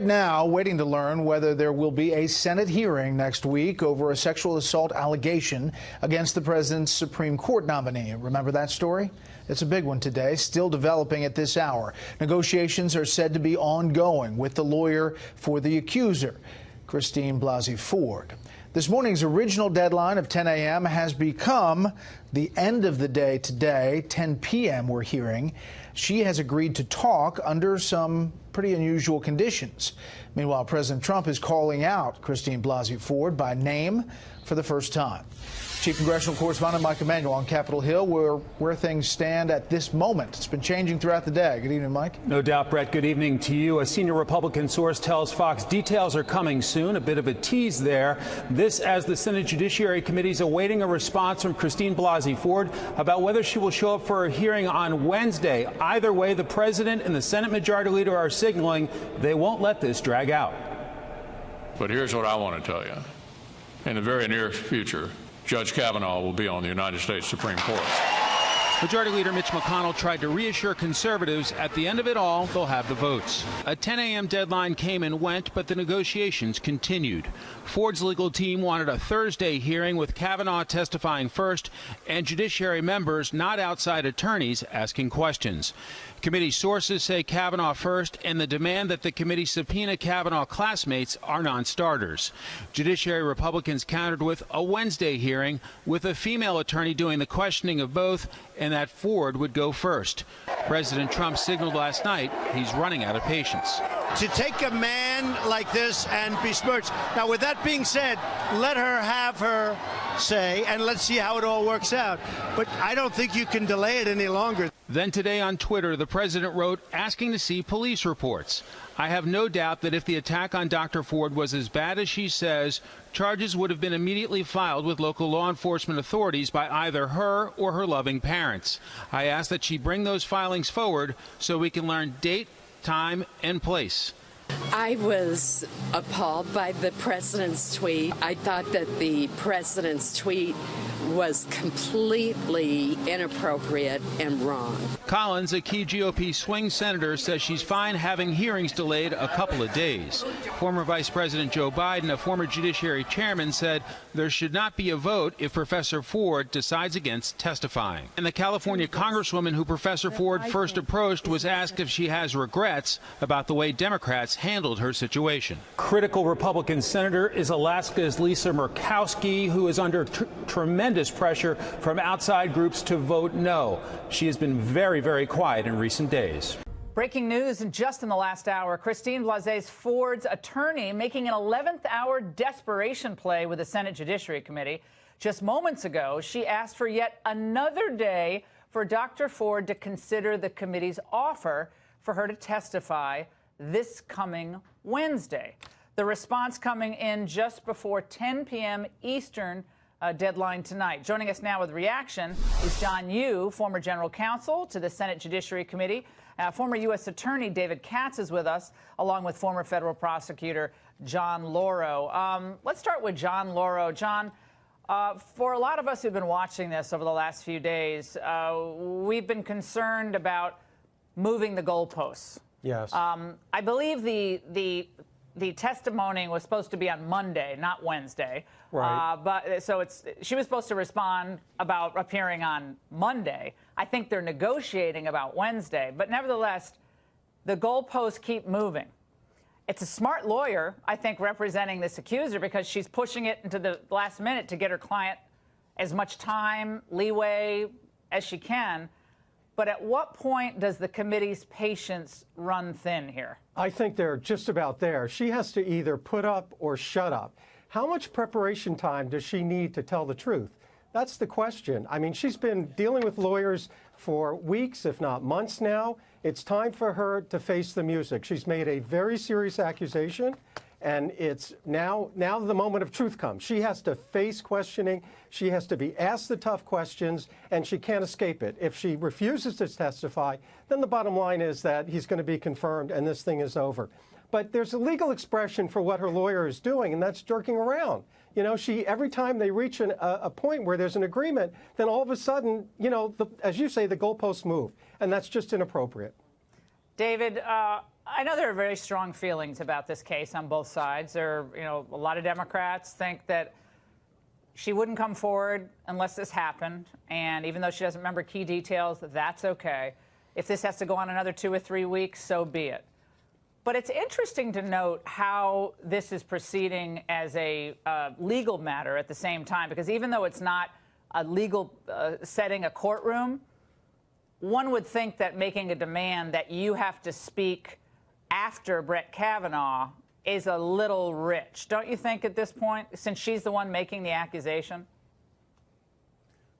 Now, waiting to learn whether there will be a Senate hearing next week over a sexual assault allegation against the president's Supreme Court nominee. Remember that story? It's a big one today, still developing at this hour. Negotiations are said to be ongoing with the lawyer for the accuser, Christine Blasey Ford. This morning's original deadline of 10 a.m. has become the end of the day today, 10 p.m. we're hearing. She has agreed to talk under some pretty unusual conditions. Meanwhile, President Trump is calling out Christine Blasey Ford by name for the first time. Chief Congressional Correspondent Mike Emanuel on Capitol Hill, where things stand at this moment. It's been changing throughout the day. Good evening, Mike. No doubt, Brett. Good evening to you. A senior Republican source tells Fox details are coming soon. A bit of a tease there. This as the Senate Judiciary Committee is awaiting a response from Christine Blasey Ford about whether she will show up for a hearing on Wednesday. Either way, the president and the Senate Majority Leader are signaling they won't let this drag out. But here's what I want to tell you. In the very near future, Judge Kavanaugh will be on the United States Supreme Court. Majority Leader Mitch McConnell tried to reassure conservatives at the end of it all, they'll have the votes. A 10 a.m. deadline came and went, but the negotiations continued. Ford's legal team wanted a Thursday hearing with Kavanaugh testifying first and Judiciary members, not outside attorneys, asking questions. Committee sources say Kavanaugh first, and the demand that the committee subpoena Kavanaugh classmates are non-starters. Judiciary Republicans countered with a Wednesday hearing with a female attorney doing the questioning of both, and that Ford would go first. President Trump signaled last night he's running out of patience. To take a man like this and besmirch. Now, with that being said, let her have her say, and let's see how it all works out. But I don't think you can delay it any longer. Then today on Twitter, the president wrote, asking to see police reports. I have no doubt that if the attack on Dr. Ford was as bad as she says, charges would have been immediately filed with local law enforcement authorities by either her or her loving parents. I ask that she bring those filings forward so we can learn date, time, and place. I was appalled by the president's tweet. I thought that the president's tweet was completely inappropriate and wrong. Collins, a key GOP swing senator, says she's fine having hearings delayed a couple of days. Former Vice President Joe Biden, a former Judiciary chairman, said there should not be a vote if Professor Ford decides against testifying. And the California congresswoman who Professor Ford first approached was asked if she has regrets about the way Democrats handled her situation. Critical Republican senator is Alaska's Lisa Murkowski, who is under tremendous pressure from outside groups to vote no. She has been very, very quiet in recent days. Breaking news just in the last hour. Christine Blasey Ford's attorney making an 11th hour desperation play with the Senate Judiciary Committee. Just moments ago, she asked for yet another day for Dr. Ford to consider the committee's offer for her to testify this coming Wednesday. The response coming in just before 10 p.m. Eastern deadline tonight. Joining us now with reaction is John Yoo, former general counsel to the Senate Judiciary Committee. Former U.S. Attorney David Katz is with us, along with former federal prosecutor John Lauro. Let's start with John Lauro. John, for a lot of us who've been watching this over the last few days, we've been concerned about moving the goalposts. Yes. I believe the testimony was supposed to be on Monday, not Wednesday. Right. But so she was supposed to respond about appearing on Monday. I think they're negotiating about Wednesday. But nevertheless, the goalposts keep moving. It's a smart lawyer, I think, representing this accuser because she's pushing it into the last minute to get her client as much time, leeway as she can. But at what point does the committee's patience run thin here? I think they're just about there. She has to either put up or shut up. How much preparation time does she need to tell the truth? That's the question. I mean, she's been dealing with lawyers for weeks, if not months now. It's time for her to face the music. She's made a very serious accusation, and it's now the moment of truth comes. She has to face questioning. She has to be asked the tough questions, and she can't escape it. If she refuses to testify, then the bottom line is that he's going to be confirmed and this thing is over. But there's a legal expression for what her lawyer is doing, and that's jerking around. You know, every time they reach a point where there's an agreement, then all of a sudden, you know, as you say, the goalposts move, and that's just inappropriate. David, I know there are very strong feelings about this case on both sides. There are, a lot of Democrats think that she wouldn't come forward unless this happened. And even though she doesn't remember key details, that's okay. If this has to go on another 2 or 3 weeks, so be it. But it's interesting to note how this is proceeding as a legal matter at the same time, because even though it's not a legal setting, a courtroom, one would think that making a demand that you have to speak after Brett Kavanaugh is a little rich. Don't you think at this point, since she's the one making the accusation?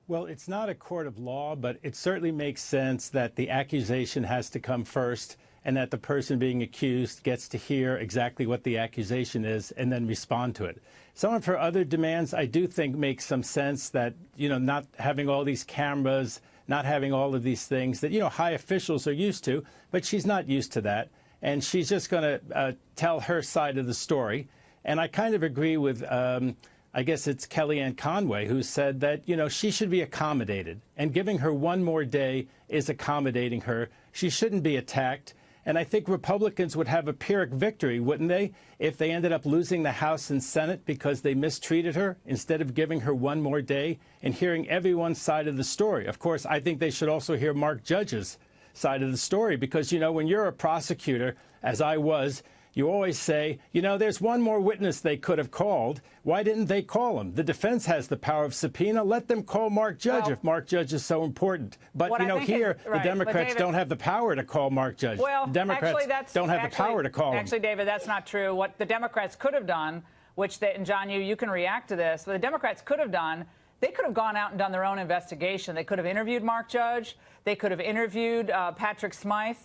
Well, it's not a court of law, but it certainly makes sense that the accusation has to come first and that the person being accused gets to hear exactly what the accusation is and then respond to it. Some of her other demands, I do think, make some sense that, not having all these cameras, not having all of these things that, high officials are used to, but she's not used to that. And she's just going to tell her side of the story. And I kind of agree with, I guess it's Kellyanne Conway, who said that, she should be accommodated. And giving her one more day is accommodating her. She shouldn't be attacked. And I think Republicans would have a Pyrrhic victory, wouldn't they, if they ended up losing the House and Senate because they mistreated her instead of giving her one more day and hearing everyone's side of the story. Of course, I think they should also hear Mark Judge's side of the story, because, when you're a prosecutor, as I was, you always say, there's one more witness they could have called. Why didn't they call him? The defense has the power of subpoena. Let them call Mark Judge if Mark Judge is so important. But, here, the Democrats don't have the power to call Mark Judge. Well, the Democrats don't have the power to call him. Actually, David, that's not true. What the Democrats could have done, and John, you can react to this, what the Democrats could have done, they could have gone out and done their own investigation. They could have interviewed Mark Judge. They could have interviewed Patrick Smythe.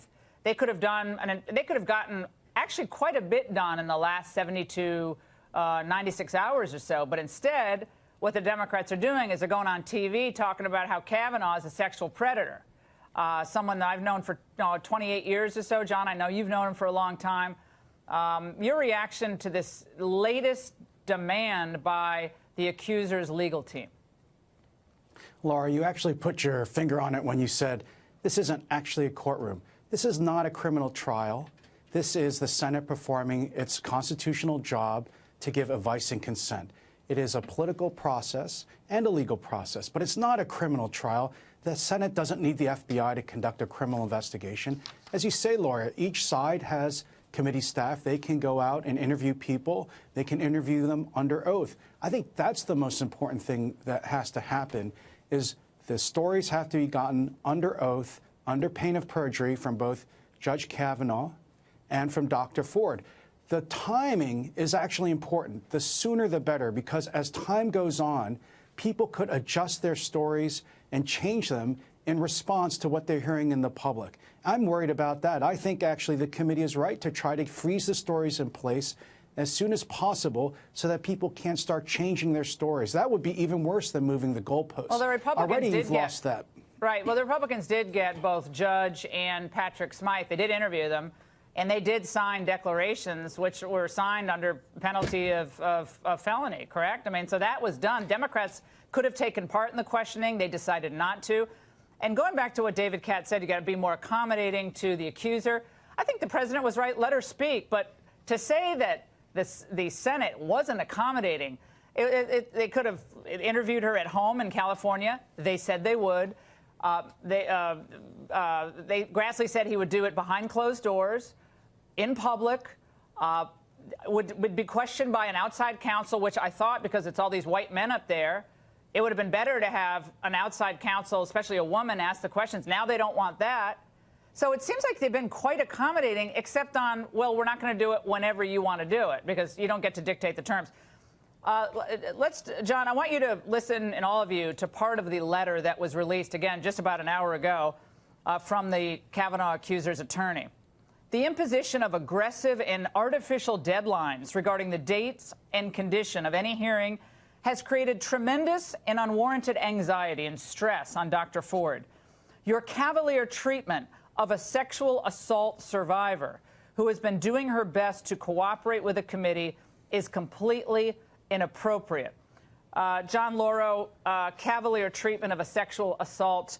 They could have gotten actually quite a bit done in the last 72, 96 hours or so. But instead, what the Democrats are doing is they're going on TV talking about how Kavanaugh is a sexual predator, someone that I've known for 28 years or so. John, I know you've known him for a long time. Your reaction to this latest demand by the accuser's legal team? Laura, you actually put your finger on it when you said this isn't actually a courtroom. This is not a criminal trial. This is the Senate performing its constitutional job to give advice and consent. It is a political process and a legal process, but it's not a criminal trial. The Senate doesn't need the FBI to conduct a criminal investigation. As you say, Laura, each side has committee staff. They can go out and interview people. They can interview them under oath. I think that's the most important thing that has to happen, is the stories have to be gotten under oath, under pain of perjury, from both Judge Kavanaugh and from Dr. Ford. The timing is actually important. The sooner the better, because as time goes on, people could adjust their stories and change them in response to what they're hearing in the public. I'm worried about that. I think actually the committee is right to try to freeze the stories in place as soon as possible so that people can't start changing their stories. That would be even worse than moving the goalposts. Well, the Republicans already you've lost that. Right. Well, the Republicans did get both Judge and Patrick Smythe. They did interview them, and they did sign declarations, which were signed under penalty of felony, correct? I mean, so that was done. Democrats could have taken part in the questioning. They decided not to. And going back to what David Katz said, you got to be more accommodating to the accuser. I think the president was right. Let her speak. But to say that the Senate wasn't accommodating, they could have interviewed her at home in California. They said they would. Grassley said he would do it behind closed doors, in public, would be questioned by an outside counsel, which I thought, because it's all these white men up there, it would have been better to have an outside counsel, especially a woman, ask the questions. Now they don't want that. So it seems like they've been quite accommodating, except on, well, we're not going to do it whenever you want to do it, because you don't get to dictate the terms. John, I want you to listen, and all of you, to part of the letter that was released, again, just about an hour ago, from the Kavanaugh accuser's attorney. The imposition of aggressive and artificial deadlines regarding the dates and condition of any hearing has created tremendous and unwarranted anxiety and stress on Dr. Ford. Your cavalier treatment of a sexual assault survivor who has been doing her best to cooperate with the committee is completely inappropriate. John Lauro, cavalier treatment of a sexual assault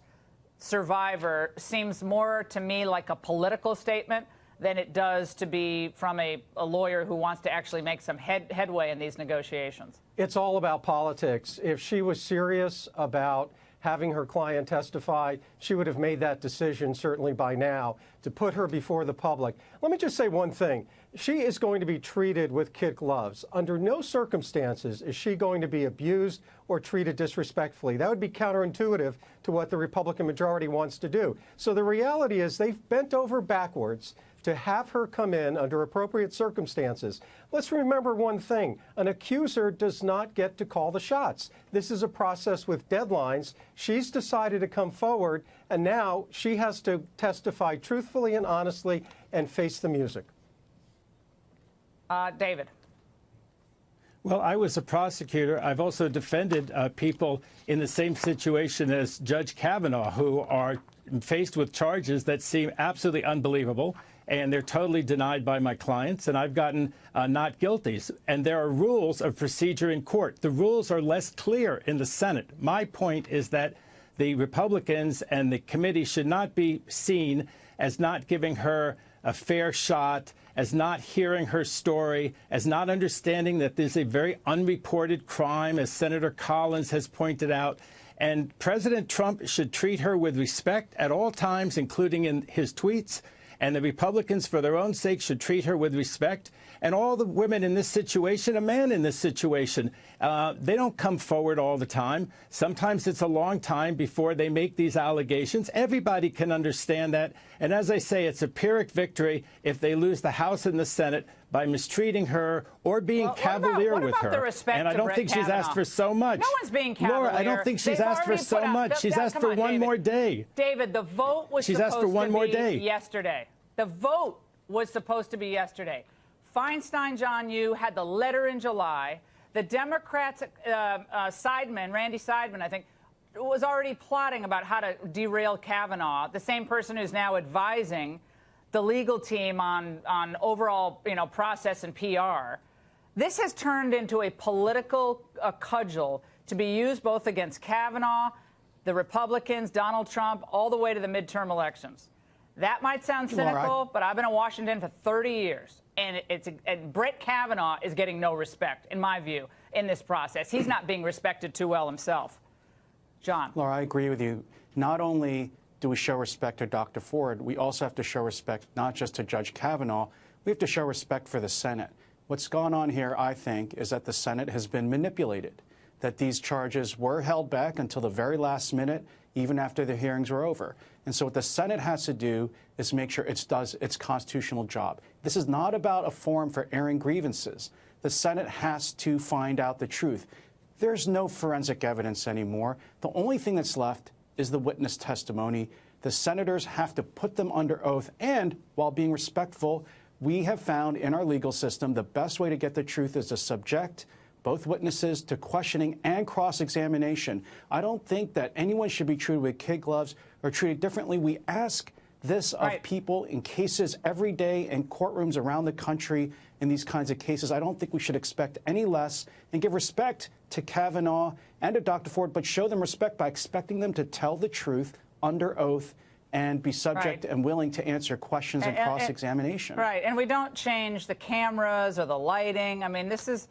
survivor seems more to me like a political statement than it does to be from a lawyer who wants to actually make some headway in these negotiations. It's all about politics. If she was serious about having her client testify, she would have made that decision certainly by now to put her before the public. Let me just say one thing. She is going to be treated with kid gloves. Under no circumstances is she going to be abused or treated disrespectfully. That would be counterintuitive to what the Republican majority wants to do. So the reality is they've bent over backwards to have her come in under appropriate circumstances. Let's remember one thing. An accuser does not get to call the shots. This is a process with deadlines. She's decided to come forward, and now she has to testify truthfully and honestly and face the music. David. Well, I was a prosecutor. I've also defended people in the same situation as Judge Kavanaugh, who are faced with charges that seem absolutely unbelievable, and they're totally denied by my clients, and I've gotten not guilties. And there are rules of procedure in court. The rules are less clear in the Senate. My point is that the Republicans and the committee should not be seen as not giving her a fair shot, as not hearing her story, as not understanding that there's a very unreported crime, as Senator Collins has pointed out. And President Trump should treat her with respect at all times, including in his tweets. And the Republicans, for their own sake, should treat her with respect. And all the women in this situation, a man in this situation, they don't come forward all the time. Sometimes it's a long time before they make these allegations. Everybody can understand that. And as I say, it's a Pyrrhic victory if they lose the House and the Senate by mistreating her or being cavalier with her. And I don't think she's asked for so much. No one's being cavalier. Laura, I don't think she's asked for so much. She's asked for one more day. David, the vote was supposed to be yesterday. The vote was supposed to be yesterday. Feinstein, John Yoo, had the letter in July. The Democrats, Seidman, Randy Seidman, I think, was already plotting about how to derail Kavanaugh, the same person who's now advising the legal team on overall, process and PR. This has turned into a political cudgel to be used both against Kavanaugh, the Republicans, Donald Trump, all the way to the midterm elections. That might sound cynical, but I've been in Washington for 30 years, and Brett Kavanaugh is getting no respect, in my view, in this process. He's not being respected too well himself. John. Laura, I agree with you. Not only do we show respect to Dr. Ford, we also have to show respect not just to Judge Kavanaugh, we have to show respect for the Senate. What's gone on here, I think, is that the Senate has been manipulated, that these charges were held back until the very last minute, even after the hearings were over. And so what the Senate has to do is make sure it does its constitutional job. This is not about a forum for airing grievances. The Senate has to find out the truth. There's no forensic evidence anymore. The only thing that's left is the witness testimony. The senators have to put them under oath. And while being respectful, we have found in our legal system the best way to get the truth is to subject both witnesses to questioning and cross-examination. I don't think that anyone should be treated with kid gloves or treated differently. We ask this of people in cases every day in courtrooms around the country in these kinds of cases. I don't think we should expect any less and give respect to Kavanaugh and to Dr. Ford, but show them respect by expecting them to tell the truth under oath and be subject and willing to answer questions and cross-examination. Right, and we don't change the cameras or the lighting. I mean, this is...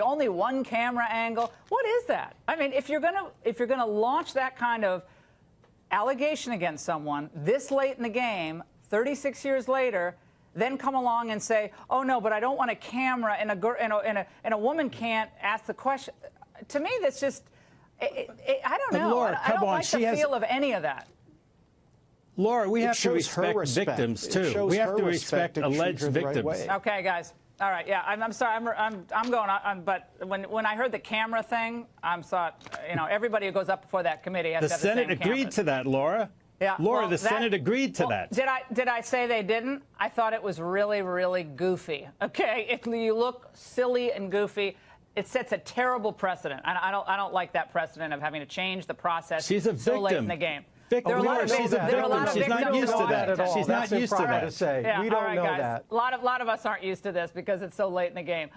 only one camera angle. What is that? I mean, if you're gonna launch that kind of allegation against someone this late in the game, 36 years later, then come along and say, "Oh no, but I don't want a camera and a woman can't ask the question." To me, that's just I don't know. Laura, I don't like the feel of any of that. Laura, we have to respect victims too. We have to respect alleged victims. Okay, guys. All right, yeah, I'm sorry, I'm going on, but when I heard the camera thing, I thought, everybody who goes up before that committee has to have the same Senate agreed cameras. To that, Laura. Yeah, Laura, the Senate agreed to that. Did I say they didn't? I thought it was really, really goofy. Okay, if you look silly and goofy, it sets a terrible precedent. I don't like that precedent of having to change the process She's a so late in the game. There are a lot of she's a victim. She's not used to that. She's not used to that. We don't know that. A lot of us aren't used to this because it's so late in the game.